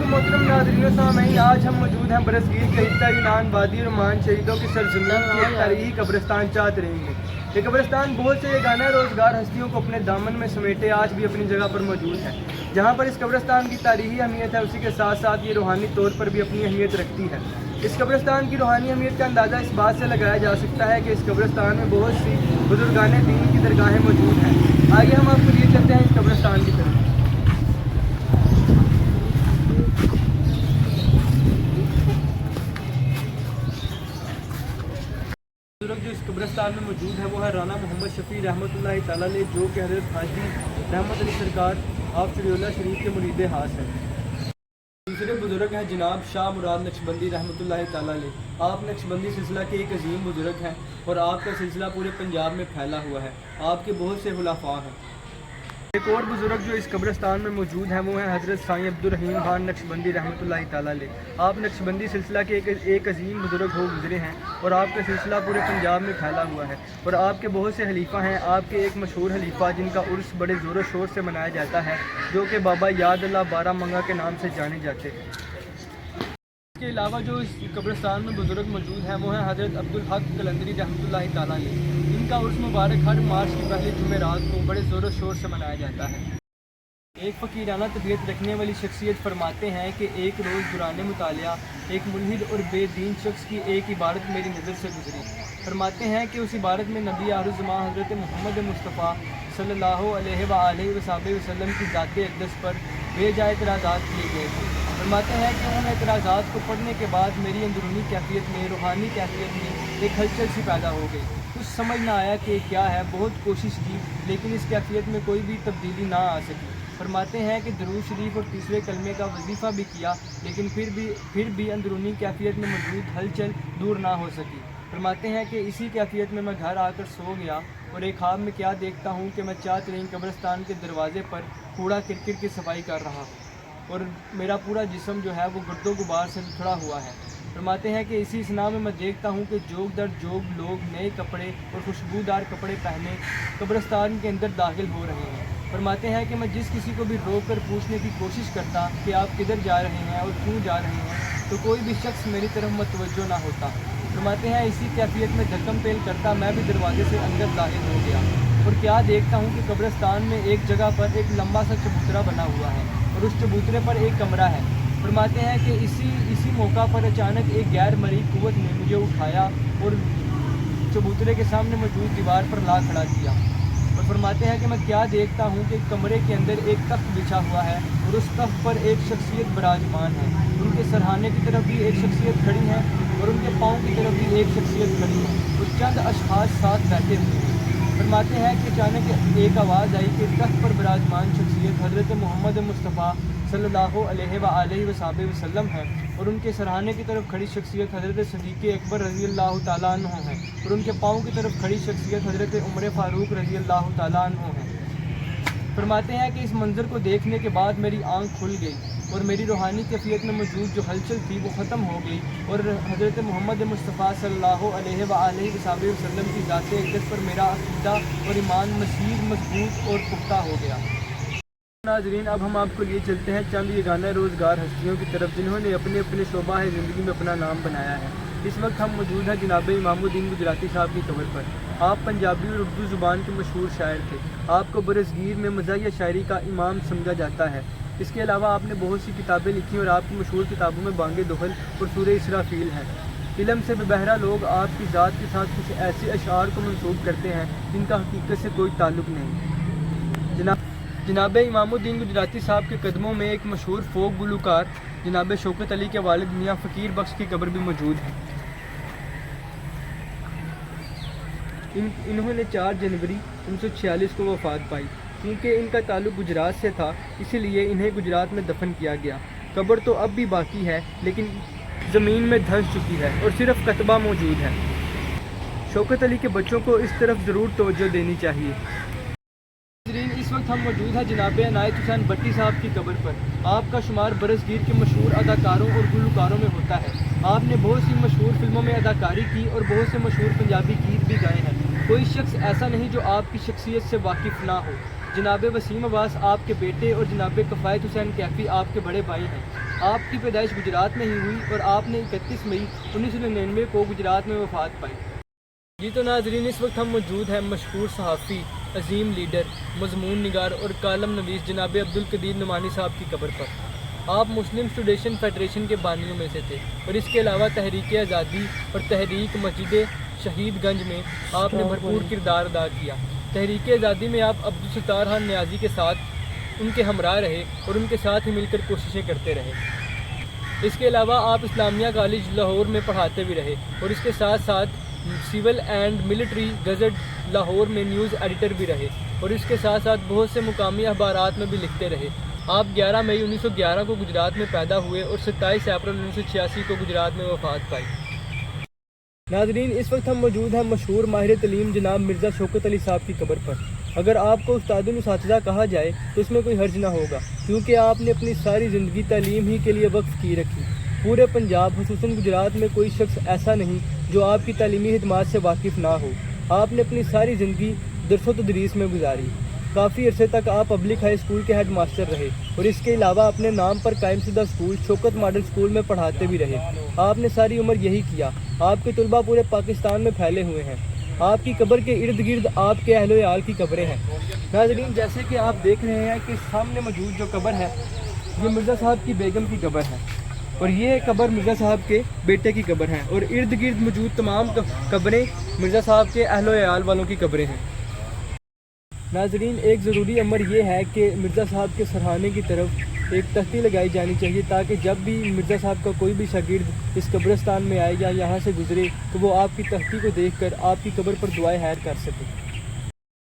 वालेकुम मोहतरम नाज़रीन सामीन, आज हम मौजूद हैं बरसगीर के हिस्सा यूनान वादी और मान शहीदों की सरजमीन की एक तारीखी कब्रिस्तान चाहत रही में। ये कब्रिस्तान बहुत से गाना रोज़गार हस्तियों को अपने दामन में समेटे आज भी अपनी जगह पर मौजूद है। जहाँ पर इस कब्रिस्तान की तारीखी अहमियत है, उसी के साथ साथ ये रूहानी तौर पर भी अपनी अहमियत रखती है। इस कब्रिस्तान की रूहानी अहमियत का अंदाज़ा इस बात से लगाया जा सकता है कि इस कब्रिस्तान में बहुत सी बुजुर्गान दीन की दरगाहें मौजूद हैं। आइए हम आपको लिए चलते हैं इस कब्रिस्तान की तरफ। जो इस कब्रिस्तान में मौजूद है वो है राना मोहम्मद शफी रहमतुल्लाह ताला अलैह, जो कि हज़रत हाजी रहमत अली सरकार आप शरीउल्लाह शरीफ के मुरीद खास हैं। दूसरे बुजुर्ग हैं जनाब शाह मुराद नक्शबंदी रहमतुल्लाह ताला अलैह। आप नक्शबंदी सिलसिला के एक अजीम बुजुर्ग हैं और आपका सिलसिला पूरे पंजाब में फैला हुआ है। आपके बहुत से खुलाफा हैं। एक और बुजुर्ग जो इस कब्रिस्तान में मौजूद हैं वो हैं हज़रत साईं अब्दुल रहीम खान नक्शबंदी रहमतुल्लाह ताला अलैह। आप नक्शबंदी सिलसिला के एक अजीम बुजुर्ग हो गुजरे हैं और आपका सिलसिला पूरे पंजाब में फैला हुआ है और आपके बहुत से खलीफा हैं। आपके एक मशहूर खलीफा जिनका उर्स बड़े ज़ोर शोर से मनाया जाता है, जो कि बाबा याद अल्लाह बारह मंगा के नाम से जाने जाते हैं। इसके अलावा जो इस कब्रिस्तान में बुजुर्ग मौजूद हैं वो हैं हज़रत अब्दुल हक कलंदरी रहमतुल्लाह ताला अलैह। इनका उर्स मुबारक हर मार्च की पहली जुमेरात को बड़े ज़ोर शोर से मनाया जाता है। एक फ़कीराना तबीयत रखने वाली शख्सियत फरमाते हैं कि एक रोज़ दुराने मुतालिया एक मुल्हिद और बेदीन शख्स की एक इबारत मेरी नज़र से गुजरी। फरमाते हैं कि उस इबारत में नबी आखिर-उज़्ज़मां हज़रत मोहम्मद मुस्तफ़ा सल्लल्लाहु अलैहि वसल्लम की ज़ात अक़दस पर बेजा एतराज़ात किए गए थे। फरमाते हैं कि उन एतराज़ात को पढ़ने के बाद मेरी अंदरूनी कैफियत में, रूहानी कैफियत में एक हलचल सी पैदा हो गई। कुछ समझ ना आया कि क्या है। बहुत कोशिश की लेकिन इस कैफियत में कोई भी तब्दीली ना आ सकी। फरमाते हैं कि दरूद शरीफ और तीसरे कलमे का वजीफ़ा भी किया लेकिन फिर भी अंदरूनी कैफियत में मौजूद हलचल दूर ना हो सकी। फरमाते हैं कि इसी कैफियत में मैं घर आकर सो गया और एक ख्वाब में क्या देखता हूँ कि मैं चाहत रही कब्रिस्तान के दरवाज़े पर कूड़ा किरकिर की सफाई कर रहा हूँ और मेरा पूरा जिस्म जो है वो गुर्दो गुबार से उथड़ा हुआ है। फरमाते हैं कि इसी स्ना में मैं देखता हूँ कि जोग दर जोग लोग नए कपड़े और खुशबूदार कपड़े पहने कब्रिस्तान के अंदर दाखिल हो रहे हैं। फरमाते हैं कि मैं जिस किसी को भी रोक कर पूछने की कोशिश करता कि आप किधर जा रहे हैं और क्यों जा रहे हैं, तो कोई भी शख्स मेरी तरफ मतवज्जो ना होता। फरमाते हैं इसी कैफियत में धक्कम पेल करता मैं भी दरवाजे से अंदर दाखिल हो गया और क्या देखता हूँ कि कब्रिस्तान में एक जगह पर एक लंबा सा चबूतरा बना हुआ है और उस चबूतरे पर एक कमरा है। फरमाते हैं कि इसी मौका पर अचानक एक गैर मरी कुव्वत ने मुझे उठाया और चबूतरे के सामने मौजूद दीवार पर ला खड़ा किया और फरमाते हैं कि मैं क्या देखता हूँ कि कमरे के अंदर एक तख्त बिछा हुआ है और उस तख्त पर एक शख्सियत विराजमान है। उनके सरहाने की तरफ भी एक शख्सियत खड़ी है और उनके पाँव की तरफ भी एक शख्सियत खड़ी है और चंद अशखास साथ बैठे हुए हैं। फरमाते हैं कि अचानक एक आवाज़ आई कि तख्त पर विराजमान शख्सियत हज़रत मोहम्मद मुस्तफ़ा सल्लल्लाहु अलैहि वसल्लम है और उनके सरहाने की तरफ खड़ी शख्सियत हज़रत सदीक़ अकबर रज़ी अल्लाह ताला अन्हु है और उनके पाँव की तरफ खड़ी शख्सियत हज़रत उमर फ़ारूक रज़ी अल्लाह ताला अन्हु है। फरमाते हैं कि इस मंज़र को देखने के बाद मेरी आँख खुल गई और मेरी रूहानी कैफियत में मौजूद जो हलचल थी वो ख़त्म हो गई और हज़रत मोहम्मद मुस्तफ़ा सल्लल्लाहु अलैहि वसल्लम की ज़ात अक़दस पर मेरा अक़ीदा और ईमान मज़बूत और पुख्ता हो गया। नाज़रीन, अब हम आपको लिए चलते हैं चंद यगाना रोज़गार हस्तियों की तरफ जिन्होंने अपने अपने शोबा ज़िंदगी में अपना नाम बनाया है। इस वक्त हम मौजूद हैं जनाब इमामुद्दीन गुजराती साहब की कब्र पर। आप पंजाबी और उर्दू ज़ुबान के मशहूर शायर थे। आपको बरसगीर में मज़ाहिया शायरी का इमाम समझा जाता है। इसके अलावा आपने बहुत सी किताबें लिखी और आपकी मशहूर किताबों में बांगे दुहल और सूरह इसराफील हैं। इल्म से बेबहरा लोग आपकी ज़ात के साथ कुछ ऐसे अशार को मंसूब करते हैं जिनका हकीकत से कोई ताल्लुक़ नहीं। जनाब इमामुद्दीन गुजराती साहब के कदमों में एक मशहूर फोक गुलूकार जनाब शौकत अली के वालिद मियाँ फ़कीर बख्श की कब्र भी मौजूद है। इन्होंने 4 जनवरी 1946 को वफ़ात पाई। क्योंकि इनका ताल्लुक़ गुजरात से था इसलिए इन्हें गुजरात में दफन किया गया। कब्र तो अब भी बाकी है लेकिन ज़मीन में धंस चुकी है और सिर्फ कतबा मौजूद है। शौकत अली के बच्चों को इस तरफ ज़रूर तवज्जो देनी चाहिए। इस वक्त हम मौजूद हैं जनाब इनायत हुसैन भट्टी साहब की कब्र पर। आपका शुमार बरसगीर के मशहूर अदाकारों और गुलकारों में होता है। आपने बहुत सी मशहूर फिल्मों में अदाकारी की और बहुत से मशहूर पंजाबी गीत भी गाए हैं। कोई शख्स ऐसा नहीं जो आपकी शख्सियत से वाकिफ़ ना हो। जनाब वसीम अब्बास आपके बेटे और जनाब कफ़ायत हुसैन कैफ़ी आपके बड़े भाई हैं। आपकी पैदाइश गुजरात में ही हुई और आपने 31 मई 1999 को गुजरात में वफ़ात पाई। जी तो नाज़रीन, इस वक्त हम मौजूद हैं मशहूर सहाफ़ी, अजीम लीडर, मज़मून निगार और कालम नवीस जनाब अब्दुल कदीर नुमानी साहब की कब्र पर। आप मुस्लिम स्टूडेंट फेडरेशन के बानियों में से थे और इसके अलावा तहरीक आज़ादी और तहरीक मस्जिद शहीद गंज में आपने भरपूर किरदार अदा किया। तहरीक आज़ादी में आप अब्दुल सत्तार खान न्याजी के साथ उनके हमराह रहे और उनके साथ ही मिलकर कोशिशें करते रहे। इसके अलावा आप इस्लामिया कॉलेज लाहौर में पढ़ाते भी रहे और इसके साथ साथ civil and military gazette Lahore में न्यूज़ एडिटर भी रहे और इसके साथ साथ बहुत से मुकामी अखबारात में भी लिखते रहे। आप 11 मई 1911 को गुजरात में पैदा हुए और 27 अप्रैल 1986 को गुजरात में वफ़ात पाई। नाज़रीन, इस वक्त हम मौजूद हैं मशहूर माहिर तलीम जनाब मिर्ज़ा शौकत अली साहब की कब्र पर। अगर आपको उस्तादुल उसातिज़ा कहा जाए तो इसमें कोई हर्ज ना होगा, क्योंकि आपने अपनी सारी ज़िंदगी तालीम ही के लिए वक्फ की रखी। पूरे पंजाब खुसूसन गुजरात में कोई शख्स ऐसा नहीं जो आपकी तालीमी खिदमात से वाकिफ़ ना हो। आपने अपनी सारी ज़िंदगी दरस व तदरीस में गुजारी। काफ़ी अरसे तक आप पब्लिक हाई स्कूल के हेड मास्टर रहे और इसके अलावा अपने नाम पर कायम शुदा स्कूल शौकत मॉडल स्कूल में पढ़ाते भी रहे। आपने सारी उम्र यही किया। आपके तलबा पूरे पाकिस्तान में फैले हुए हैं। आपकी कब्र के इर्द गिर्द आपके अहलो याल की कब्रें हैं। नाज़रीन, जैसे कि आप देख रहे हैं कि सामने मौजूद जो कब्र है ये मिर्ज़ा साहब की बेगम की कब्र है और ये कब्र मिर्ज़ा साहब के बेटे की कब्र है और इर्द गिर्द मौजूद तमाम कब्रें मिर्ज़ा साहब के अहलो याल वालों की कब्रें हैं। नाज़रीन, एक ज़रूरी अमर ये है कि मिर्ज़ा साहब के सरहाने की तरफ एक तख्ती लगाई जानी चाहिए ताकि जब भी मिर्ज़ा साहब का कोई भी शागिर्द इस कब्रिस्तान में आए या यहाँ से गुज़रे तो वो आपकी तख्ती को देखकर आपकी कब्र पर दुआएं खैर कर सके।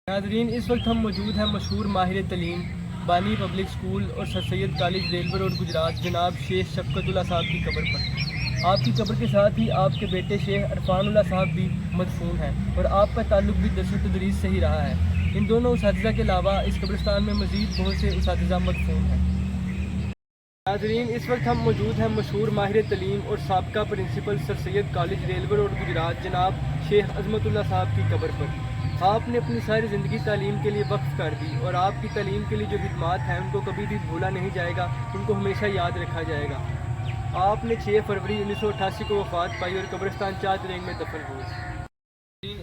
नाज़रीन, इस वक्त हम मौजूद हैं मशहूर माहिर तलीम बानी पब्लिक स्कूल और sir Syed college railway road Gujrat जनाब शेख शफकतुल्लाह साहब की कब्र पर। आपकी कब्र के साथ ही आपके बेटे शेख अरफानुल्लाह साहब भी मदफून हैं और आपका ताल्लुक भी दरस व तदरीस से ही रहा है। इन दोनों उसातिज़ा के अलावा इस कब्रिस्तान में मज़ीद बहुत से उसातिज़ा मदफून हैं। नाज़रीन, इस वक्त हम मौजूद हैं मशहूर माहिर तलीम और साबका principal sir Syed college railway road Gujrat जनाब शेख अज़मतुल्लाह साहब की कब्र पर। आपने अपनी सारी ज़िंदगी तालीम के लिए वक्फ कर दी और आपकी तालीम के लिए जो खिदमात हैं उनको कभी भी भूला नहीं जाएगा, उनको हमेशा याद रखा जाएगा। आपने 6 फरवरी 1988 को वफ़ात पाई और कब्रिस्तान चादरेंग में दफन हुए।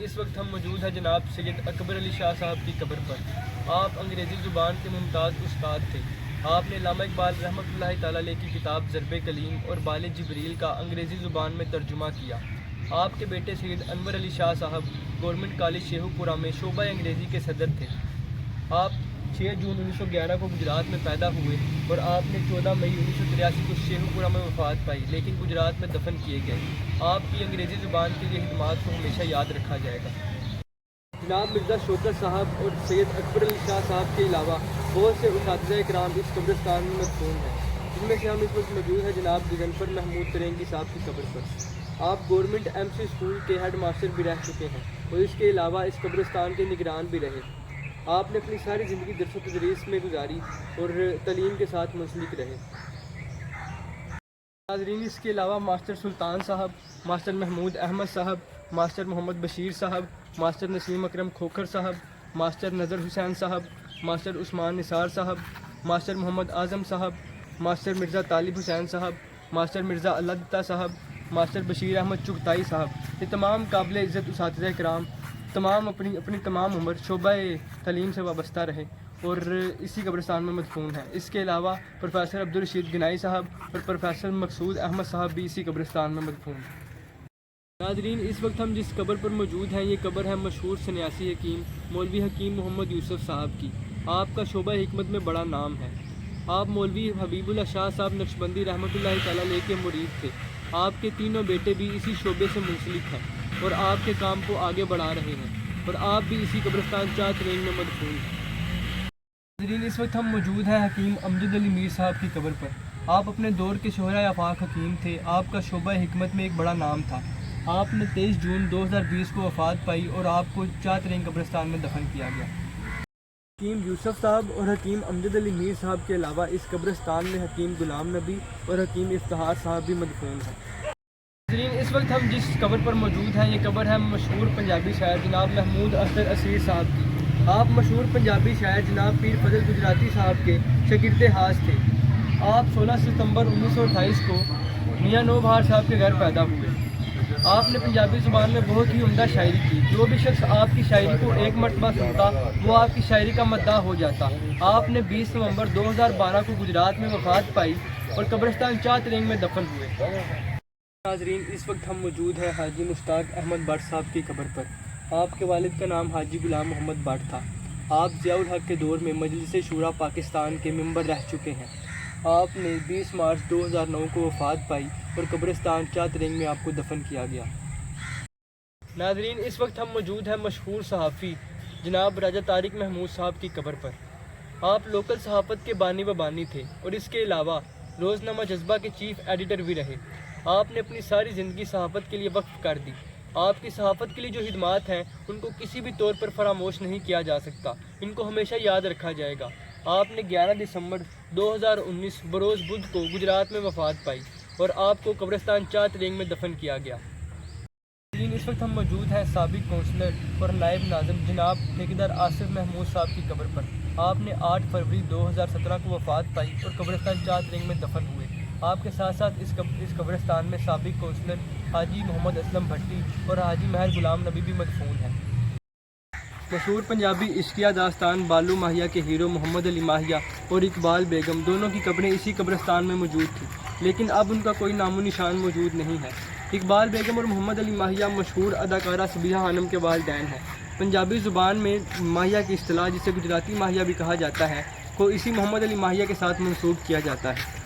इस वक्त हम मौजूद हैं जनाब सैयद अकबर अली शाह साहब की कब्र पर। आप अंग्रेज़ी ज़ुबान के मुमताज़ उस्ताद थे। आपने अल्लामा इकबाल रहमतुल्लाहि तआला अलैह की किताब ज़रबे कलीम और बाले जिब्रील का अंग्रेज़ी ज़ुबान में तर्जुमा किया। आपके बेटे सैयद अनवर अली शाह साहब गवर्नमेंट कॉलेज शेखुपुरा में शोबा अंग्रेज़ी के सदर थे। आप 6 जून 1911 को गुजरात में पैदा हुए और आपने 14 मई 1983 को शेखुपुरा में वफ़ात पाई, लेकिन गुजरात में दफन किए गए। आपकी अंग्रेज़ी ज़ुबान के लिए खिदमात को हमेशा याद रखा जाएगा। जनाब मिर्ज़ा शौकत साहब और सैयद अकबर अली शाह साहब के अलावा बहुत से उसातिज़ा इकराम इस कब्रिस्तान में मदफून हैं, जिनमें से हम इस वक्त मौजूद हैं जनाब गगनफर महमूद तरेंगी साहब की कब्र पर। आप गवर्नमेंट MC स्कूल के हेड मास्टर भी रह चुके हैं और इसके अलावा इस कब्रिस्तान के निगरान भी रहे। आपने अपनी सारी ज़िंदगी दरस व तदरीस में गुजारी और तालीम के साथ मुंसलिक रहे। नाज़रीन, इसके अलावा मास्टर सुल्तान साहब, मास्टर महमूद अहमद साहब, मास्टर मोहम्मद बशीर साहब, मास्टर नसीम अकरम खोखर साहब, मास्टर नज़र हुसैन साहब, मास्टर उस्मान निसार साहब, मास्टर मोहम्मद आज़म साहब, मास्टर मिर्ज़ा तालिब हुसैन साहब, मास्टर मिर्ज़ा अल्लाह साहब, मास्टर बशीर अहमद चुगताई साहब, ये तमाम काबिल इज़्ज़त उसातिज़ा इकराम तमाम अपनी तमाम उम्र शोबा तालीम से वाबस्ता रहे और इसी कब्रिस्तान में मदफून है। इसके अलावा प्रोफेसर अब्दुल रशीद गनाई साहब और प्रोफेसर मकसूद अहमद साहब भी इसी कब्रिस्तान में मदफून हैं। नाज़रीन, इस वक्त हम जिस कब्र पर मौजूद हैं ये कब्र है मशहूर सन्यासी हकीम मौलवी हकीम मोहम्मद यूसुफ साहब की। आपका शोबा हिकमत में बड़ा नाम है। आप मौलवी हबीबुल्लाह शाह साहब नक्शबंदी रहमतुल्लाहि तआला अलैह के मुरीद थे। आपके तीनों बेटे भी इसी शोबे से मुंसलिक हैं और आपके काम को आगे बढ़ा रहे हैं और आप भी इसी कब्रिस्तान चादरेंग में मदफून हैं। नाज़रीन, इस वक्त हम मौजूद हैं हकीम अमजद अली मीर साहब की कब्र पर। आप अपने दौर के शोहरा आफाक हकीम थे। आपका शोबा हिकमत में एक बड़ा नाम था। आपने 23 जून 2020 को वफ़ात पाई और आपको चादरेंग कब्रिस्तान में दफन किया गया। हकीम यूसुफ साहब और हकीम अमजद अली मीर साहब के अलावा इस कब्रिस्तान में हकीम गुलाम नबी और हकीम इफ्तिहार साहब भी मदफून हैं। नाज़रीन, इस वक्त हम जिस कब्र पर मौजूद हैं ये कब्र है मशहूर पंजाबी शायर जनाब महमूद अख्तर असीर साहब की। آپ مشہور پنجابی شاعر جناب پیر فضل گجراتی صاحب کے شاگرد خاص تھے۔ آپ 16 ستمبر 1928 کو میاں نو بہار صاحب کے گھر پیدا ہوئے۔ آپ نے پنجابی زبان میں بہت ہی عمدہ شاعری کی۔ جو بھی شخص آپ کی شاعری کو ایک مرتبہ سنتا وہ آپ کی شاعری کا مداح ہو جاتا۔ آپ نے 20 نومبر 2012 کو گجرات میں وفات پائی اور قبرستان چات رنگ میں دفن ہوئے۔ ناظرین، اس وقت ہم موجود ہیں حاجی مشتاق احمد بٹ صاحب کی قبر پر۔ آپ کے والد کا نام حاجی غلام محمد بٹ تھا۔ آپ ضیاء الحق کے دور میں مجلس شورا پاکستان کے ممبر رہ چکے ہیں۔ آپ نے 20 مارچ 2009 کو وفات پائی اور قبرستان چات رنگ میں آپ کو دفن کیا گیا۔ ناظرین، اس وقت ہم موجود ہیں مشہور صحافی جناب راجہ طارق محمود صاحب کی قبر پر۔ آپ لوکل صحافت کے بانی و بانی تھے اور اس کے علاوہ روزنامہ جذبہ کے چیف ایڈیٹر بھی رہے۔ آپ نے اپنی ساری زندگی صحافت کے لیے وقف کر دی۔ آپ کی صحافت کے لیے جو خدمات ہیں ان کو کسی بھی طور پر فراموش نہیں کیا جا سکتا، ان کو ہمیشہ یاد رکھا جائے گا۔ آپ نے 11 دسمبر 2019 بروز بدھ کو گجرات میں وفات پائی اور آپ کو قبرستان چات رنگ میں دفن کیا گیا۔ اس وقت ہم موجود ہیں سابق کونسلر اور نائب ناظم جناب ٹھیکیدار آصف محمود صاحب کی قبر پر۔ آپ نے 8 فروری 2017 کو وفات پائی اور قبرستان چات رنگ میں دفن ہوئے۔ آپ کے ساتھ ساتھ اس قبرستان میں سابق کونسلر حاجی محمد اسلم بھٹی اور حاجی مہر غلام نبی بھی مدفون ہیں۔ مشہور پنجابی عشقیہ داستان بالو ماہیا کے ہیرو محمد علی ماہیا اور اقبال بیگم دونوں کی قبریں اسی قبرستان میں موجود تھیں، لیکن اب ان کا کوئی نام و نشان موجود نہیں ہے۔ اقبال بیگم اور محمد علی ماہیا مشہور اداکارہ صبیحہ خانم کے والدین ہیں۔ پنجابی زبان میں ماہیا کی اصطلاح، جسے گجراتی ماہیا بھی کہا جاتا ہے، کو اسی محمد علی ماہیا کے ساتھ منسوب کیا جاتا ہے۔